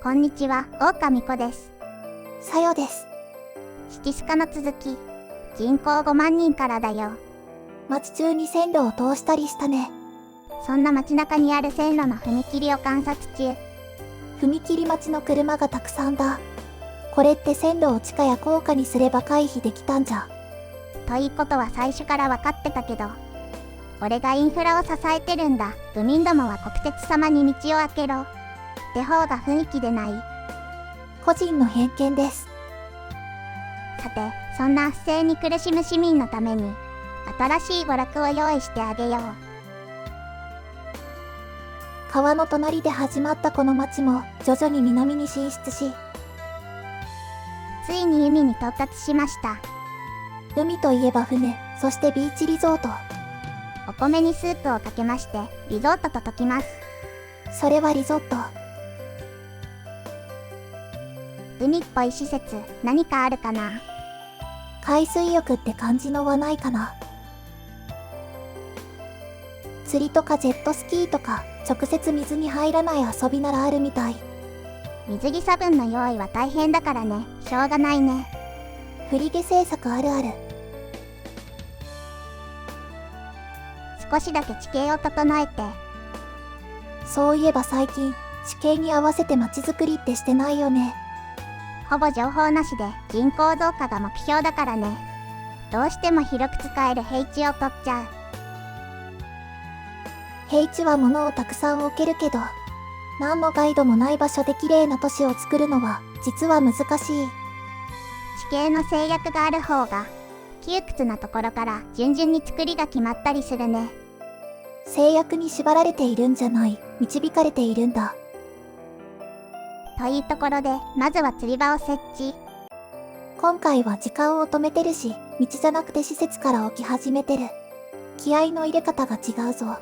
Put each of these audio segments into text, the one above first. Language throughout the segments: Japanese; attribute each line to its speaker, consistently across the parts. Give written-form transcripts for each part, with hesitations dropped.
Speaker 1: こんにちは、狼子です。
Speaker 2: さよです。
Speaker 1: シティスカの続き、人口5万人からだよ。
Speaker 2: 街中に線路を通したりしたね。
Speaker 1: そんな街中にある線路の踏切を観察中。
Speaker 2: 踏切待ちの車がたくさんだ。これって線路を地下や高架にすれば回避できたんじゃ。
Speaker 1: ということは最初から分かってたけど、俺がインフラを支えてるんだ。部民どもは国鉄様に道を開けろって方が雰囲気でない？
Speaker 2: 個人の偏見です。
Speaker 1: さて、そんな不正に苦しむ市民のために新しい娯楽を用意してあげよう。
Speaker 2: 川の隣で始まったこの町も徐々に南に進出し、
Speaker 1: ついに海に到達しました。
Speaker 2: 海といえば船、そしてビーチリゾート。
Speaker 1: お米にスープをかけましてリゾートと解きます。
Speaker 2: それはリゾット。
Speaker 1: 海っぽい施設、何かあるかな？
Speaker 2: 海水浴って感じのはないかな。釣りとかジェットスキーとか直接水に入らない遊びならあるみたい。
Speaker 1: 水着差分の用意は大変だからね。しょうがないね。
Speaker 2: 振り毛制作あるある。
Speaker 1: 少しだけ地形を整えて。
Speaker 2: そういえば最近地形に合わせて街づくりってしてないよね。
Speaker 1: ほぼ情報なしで人口増加が目標だからね。どうしても広く使える平地を取っちゃう。
Speaker 2: 平地は物をたくさん置けるけど、何のガイドもない場所で綺麗な都市を作るのは実は難しい。
Speaker 1: 地形の制約がある方が窮屈なところから順々に作りが決まったりするね。
Speaker 2: 制約に縛られているんじゃない、導かれているんだ。
Speaker 1: というところで、まずは釣り場を設置。
Speaker 2: 今回は時間を止めてるし、道じゃなくて施設から置き始めてる。気合の入れ方が違うぞ。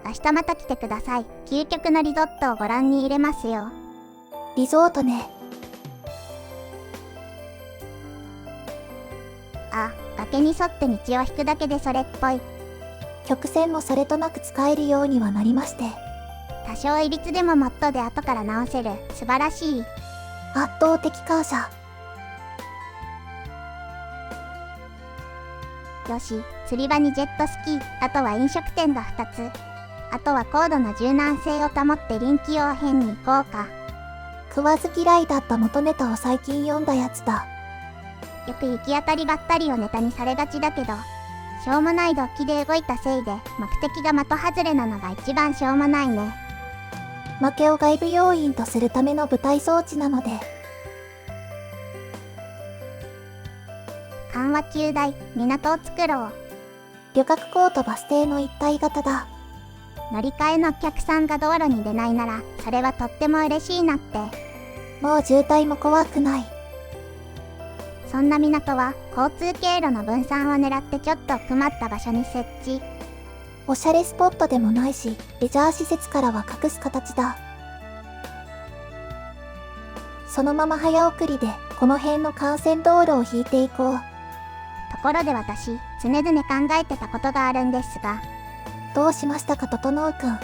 Speaker 1: 明日また来てください。究極のリゾットをご覧に入れますよ。
Speaker 2: リゾートね。
Speaker 1: あ、崖に沿って道を引くだけでそれっぽい。
Speaker 2: 曲線もそれとなく使えるようにはなりまして。
Speaker 1: 多少いびつでもモッドで後から直せる。素晴らしい。
Speaker 2: 圧倒的感謝。
Speaker 1: よし、釣り場にジェットスキー、あとは飲食店が2つ。あとは高度の柔軟性を保って臨機応変に行こうか。
Speaker 2: 食わず嫌いだった元ネタを最近読んだやつだ。
Speaker 1: よく行き当たりばったりをネタにされがちだけど、しょうもないドッキで動いたせいで目的が的外れなのが一番しょうもないね。
Speaker 2: 負けを外部要因とするための舞台装置なので。
Speaker 1: 緩和球大、港を作ろう。
Speaker 2: 旅客港とバス停の一体型だ。
Speaker 1: 乗り換えのお客さんが道路に出ないなら、それはとっても嬉しいなって。
Speaker 2: もう渋滞も怖くない。
Speaker 1: そんな港は交通経路の分散を狙ってちょっと奥まった場所に設置。
Speaker 2: おしゃれスポットでもないし、レジャー施設からは隠す形だ。そのまま早送りでこの辺の幹線道路を引いていこう。
Speaker 1: ところで私、常々考えてたことがあるんですが。
Speaker 2: どうしましたか、整くん。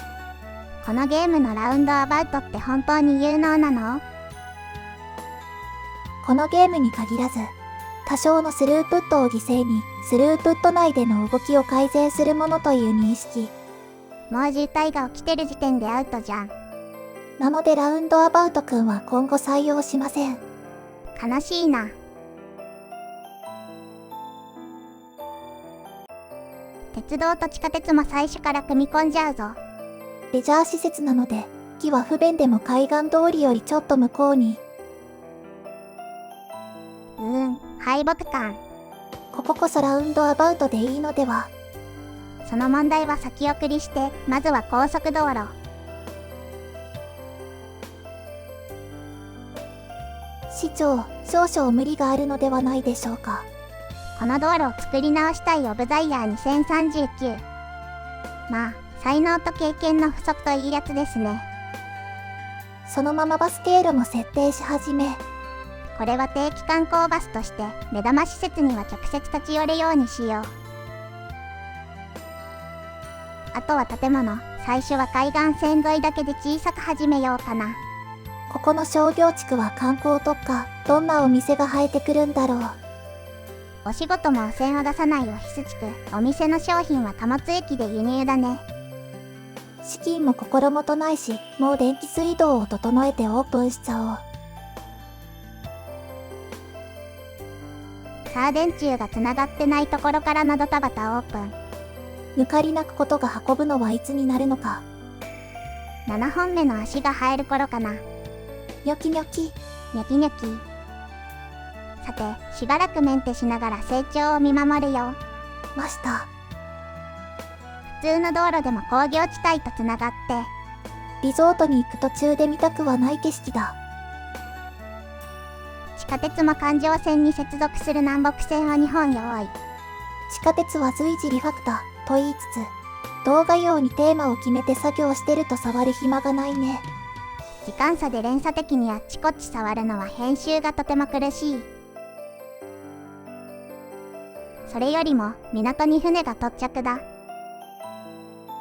Speaker 1: このゲームのラウンドアバウトって本当に有能なの？
Speaker 2: このゲームに限らず、多少のスループットを犠牲に、スループット内での動きを改善するものという認識。
Speaker 1: もう渋滞が起きてる時点でアウトじゃん。
Speaker 2: なのでラウンドアバウトくんは今後採用しません。
Speaker 1: 悲しいな。鉄道と地下鉄も最初から組み込んじゃうぞ。
Speaker 2: レジャー施設なので、木は不便でも海岸通りよりちょっと向こうに。
Speaker 1: 敗北感。
Speaker 2: こここそラウンドアバウトでいいのでは。
Speaker 1: その問題は先送りして、まずは高速道路。
Speaker 2: 市長、少々無理があるのではないでしょうか。
Speaker 1: この道路を作り直したいオブザイヤー2039。まあ、才能と経験の不足といいやつですね。
Speaker 2: そのままバス経路も設定し始め。
Speaker 1: これは定期観光バスとして目玉施設には直接立ち寄るようにしよう。あとは建物、最初は海岸線沿いだけで小さく始めようかな。
Speaker 2: ここの商業地区は観光特化。どんなお店が生えてくるんだろう。
Speaker 1: お仕事も汚染を出さないオフィス地区。お店の商品は貨物駅で輸入だね。
Speaker 2: 資金も心もとないし、もう電気水道を整えてオープンしちゃおう。
Speaker 1: さあ電柱がつながってないところからのドタバタオープン。
Speaker 2: 抜かりなくことが運ぶのはいつになるのか。
Speaker 1: 7本目の足が生える頃かな。
Speaker 2: ニョキニョキ。
Speaker 1: ニョキニョキ。さて、しばらくメンテしながら成長を見守るよ。
Speaker 2: ました。
Speaker 1: 普通の道路でも工業地帯とつながって、
Speaker 2: リゾートに行く途中で見たくはない景色だ。
Speaker 1: 地下鉄も環状線に接続する南北線を2本用意。
Speaker 2: 地下鉄は随時リファクタと言いつつ、動画用にテーマを決めて作業してると触る暇がないね。
Speaker 1: 時間差で連鎖的にあっちこっち触るのは編集がとても苦しい。それよりも港に船が到着だ。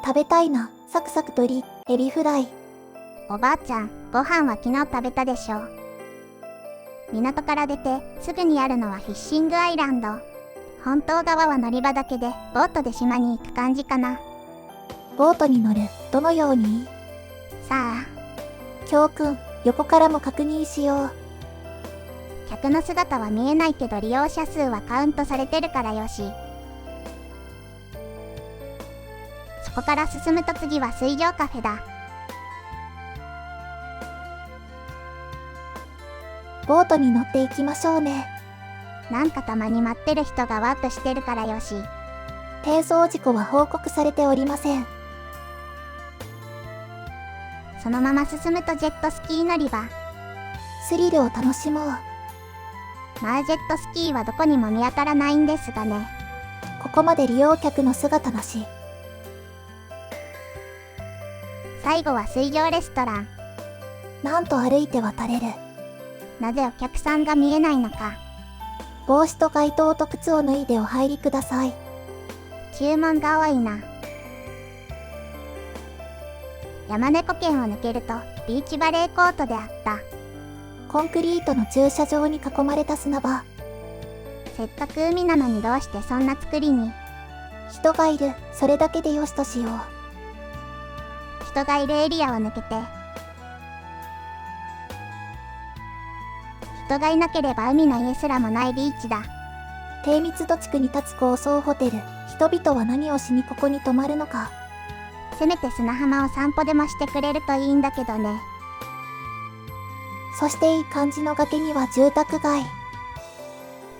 Speaker 2: 食べたいな。サクサク鶏、エビフライ。
Speaker 1: おばあちゃん、ご飯は昨日食べたでしょ。港から出てすぐにあるのはフィッシングアイランド。本当側は乗り場だけでボートで島に行く感じかな。
Speaker 2: ボートに乗る。どのように？
Speaker 1: さあ、
Speaker 2: 教訓、横からも確認しよう。
Speaker 1: 客の姿は見えないけど利用者数はカウントされてるからよし。そこから進むと次は水上カフェだ。
Speaker 2: ボートに乗っていきましょうね。
Speaker 1: なんかたまに待ってる人がワープしてるからよし。
Speaker 2: 転送事故は報告されておりません。
Speaker 1: そのまま進むとジェットスキー乗り場。
Speaker 2: スリルを楽しもう。
Speaker 1: マージェットスキーはどこにも見当たらないんですがね。
Speaker 2: ここまで利用客の姿なし。
Speaker 1: 最後は水上レストラン。
Speaker 2: なんと歩いて渡れる。
Speaker 1: なぜお客さんが見えないのか。
Speaker 2: 帽子と街灯と靴を脱いでお入りください。
Speaker 1: 注文が多いな。山猫圏を抜けるとビーチバレーコートであった。
Speaker 2: コンクリートの駐車場に囲まれた砂場。
Speaker 1: せっかく海なのにどうしてそんな作りに。
Speaker 2: 人がいる。それだけでよしとしよう。
Speaker 1: 人がいるエリアを抜けて。人がいなければ海の家すらもないビーチだ。
Speaker 2: 低密度地区に立つ高層ホテル。人々は何をしにここに泊まるのか。
Speaker 1: せめて砂浜を散歩でもしてくれるといいんだけどね。
Speaker 2: そしていい感じの崖には住宅街。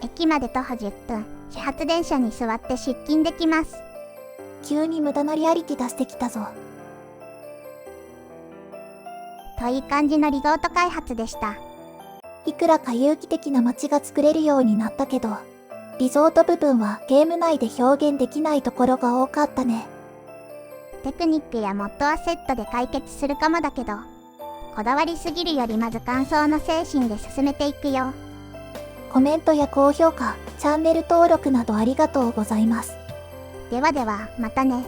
Speaker 1: 駅まで徒歩10分。始発電車に座って出勤できます。
Speaker 2: 急に無駄なリアリティ出してきたぞ。
Speaker 1: といい感じのリゾート開発でした。
Speaker 2: いくらか有機的な街が作れるようになったけど、リゾート部分はゲーム内で表現できないところが多かったね。
Speaker 1: テクニックやモッドはセットで解決するかもだけど、こだわりすぎるよりまず感想の精神で進めていくよ。
Speaker 2: コメントや高評価、チャンネル登録などありがとうございます。
Speaker 1: ではでは、またね。